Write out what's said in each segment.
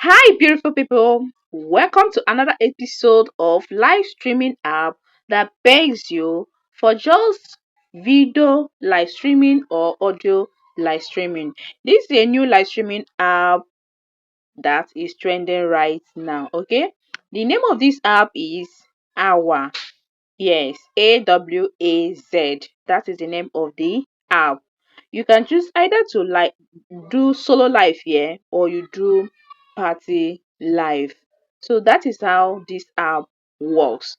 Hi, beautiful people. Welcome to another episode of live streaming app that pays you for just video live streaming or audio live streaming. This is a new live streaming app that is trending right now. Okay, the name of this app is AWA. Yes, AWAZ. That is the name of the app. You can choose either to do solo live here or you do party live. So that is how this app works.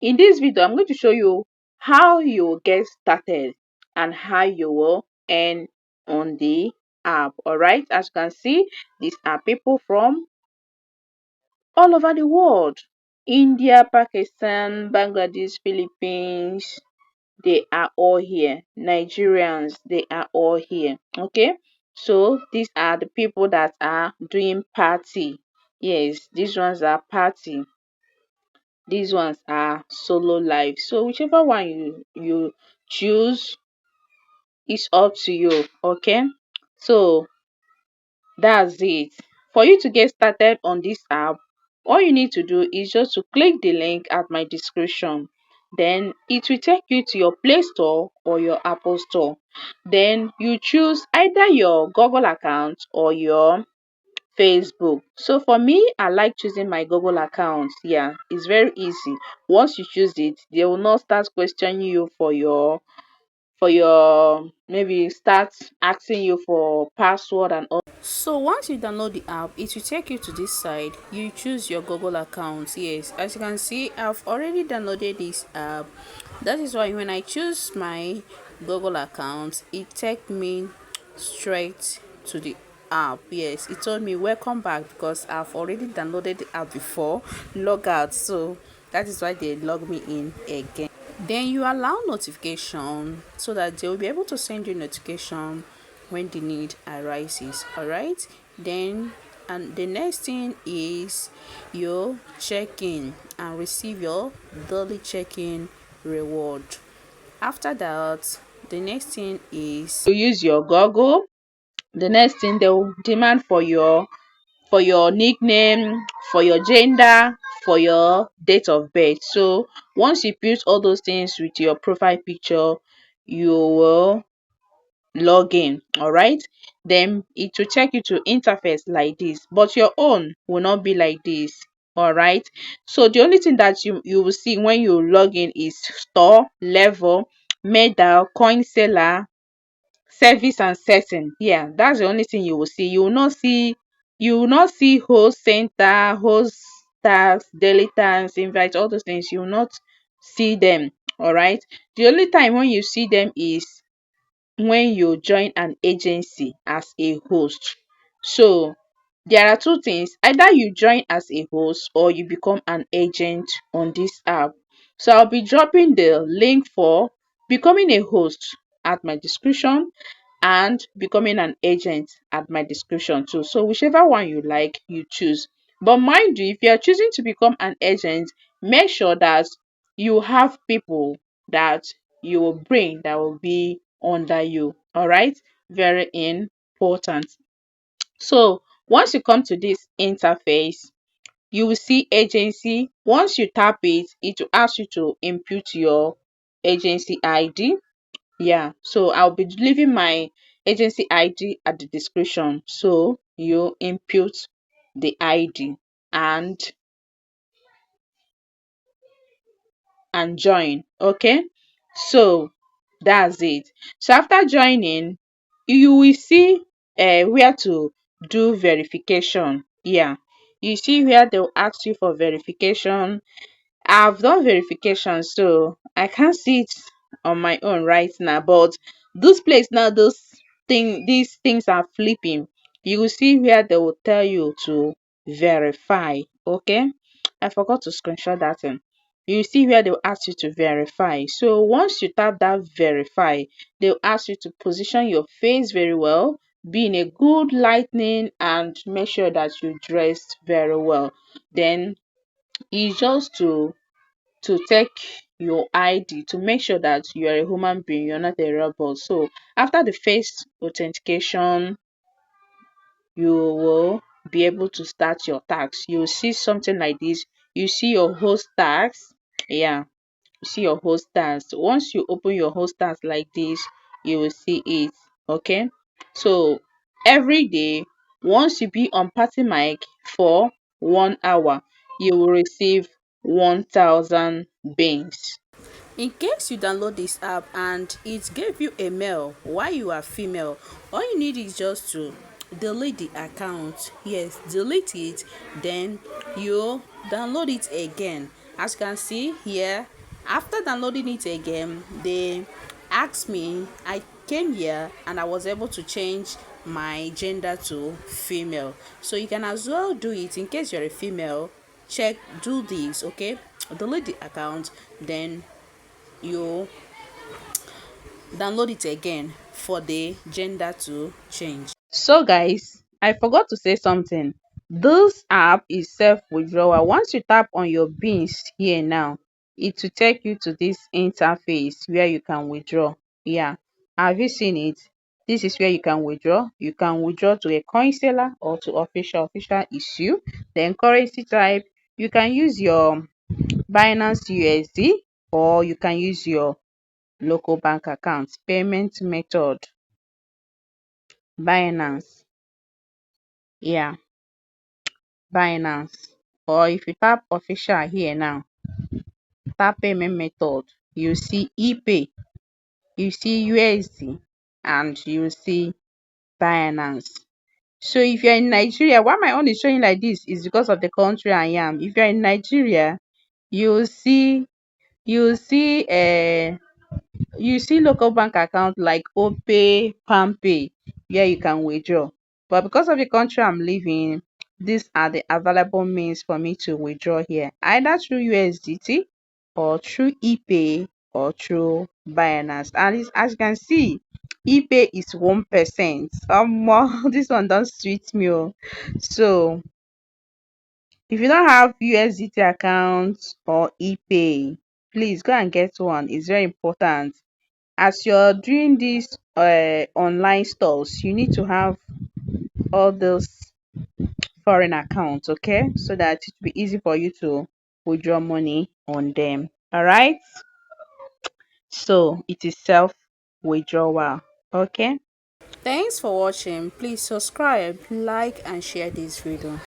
In this video, I'm going to show you how you will get started and how you will earn on the app. All right, as you can see, these are people from all over the world. India, Pakistan, Bangladesh, Philippines, they are all here. Nigerians, they are all here. Okay, so these are the people that are doing party. Yes, these ones are party. These ones are solo live. So whichever one you choose is up to you. Okay, so that's it. For you to get started on this app, all you need to do is just to click the link at my description. Then it will take you to your Play Store or your Apple Store. Then you choose either your Google account or your Facebook. So for me, I like choosing my Google account. Yeah, it's very easy. Once you choose it, they will not start questioning you for your maybe start asking you for password and all. So once you download the app, it will take you to this side. You choose your Google account. Yes, as you can see, I've already downloaded this app. That is why when I choose my Google account, it take me straight to the app. Yes, it told me welcome back because I've already downloaded the app before. Log out. So that is why they log me in again. Then you allow notification so that they will be able to send you notification when the need arises. All right, then and the next thing is your check-in and receive your daily check-in reward. After that, the next thing is you use your Google. The next thing they will demand for your nickname, for your gender, for your date of birth. So once you put all those things with your profile picture, you will log in. All right, then it will take you to interface like this, but your own will not be like this. All right, so the only thing that you will see when you log in is store, level, medal, coin seller, service and setting. Yeah, that's the only thing you will see. You will not see host center, host tax, daily tax, invite, all those things. You will not see them. All right, the only time when you see them is when you join an agency as a host. So there are two things: either you join as a host or you become an agent on this app. So I'll be dropping the link for becoming a host at my description and becoming an agent at my description too. So whichever one you like, you choose. But mind you, if you are choosing to become an agent, make sure that you have people that you will bring that will be under you. All right, very important. So once you come to this interface, you will see agency. Once you tap it, it will ask you to input your agency ID. Yeah, so I'll be leaving my agency ID at the description. So you input the ID and join. Okay, so that's it. So after joining, you will see where to do verification. Yeah, you see where they'll ask you for verification. I've done verification, so I can't see it on my own right now. But this place now, these things are flipping. You will see where they will tell you to verify. Okay, I forgot to screenshot that thing. You see where they'll ask you to verify. So once you tap that verify, they'll ask you to position your face very well, be in a good lighting, and make sure that you dressed very well. Then it's just to take your ID to make sure that you are a human being, you're not a robot. So after the face authentication, you will be able to start your tax. You'll see something like this. You see your host tax. Yeah, you see your host tax. Once you open your host tax like this, you will see it. Okay, so every day, once you be on party mic for 1 hour, you will receive 1,000 beans. In case you download this app and it gave you a mail while you are female, all you need is just to delete the account. Yes, delete it, then you download it again. As you can see here, after downloading it again, they asked me, I came here and I was able to change my gender to female. So you can as well do it. In case you're a female, do this. Okay, delete the account, then you download it again for the gender to change. So guys, I forgot to say something. This app is self withdrawal. Once you tap on your beans here now, it will take you to this interface where you can withdraw. Yeah, have you seen it? This is where you can withdraw. You can withdraw to a coin seller or to official issue. Then currency type, you can use your Binance USD, or you can use your local bank account. Payment method, Binance. Yeah, Binance. Or if you tap official here now, tap payment method, you see ePay, you see USD, and you see Binance. So if you're in Nigeria, why my own is showing like this is because of the country I am. If you're in Nigeria, you see you see you see local bank account like Opay, Palmpay, where you can withdraw. But because of the country I'm living, these are the available means for me to withdraw here, either through USDT or through ePay or through Binance. And as you can see, ePay is 1%. This one don't sweet me. Oh. So if you don't have USDT account or ePay, please go and get one. It's very important. As you're doing these online stores, you need to have all those foreign accounts, okay, so that it will be easy for you to withdraw money on them. All right, so it is self withdrawal. Okay, thanks for watching. Please subscribe, like and share this video.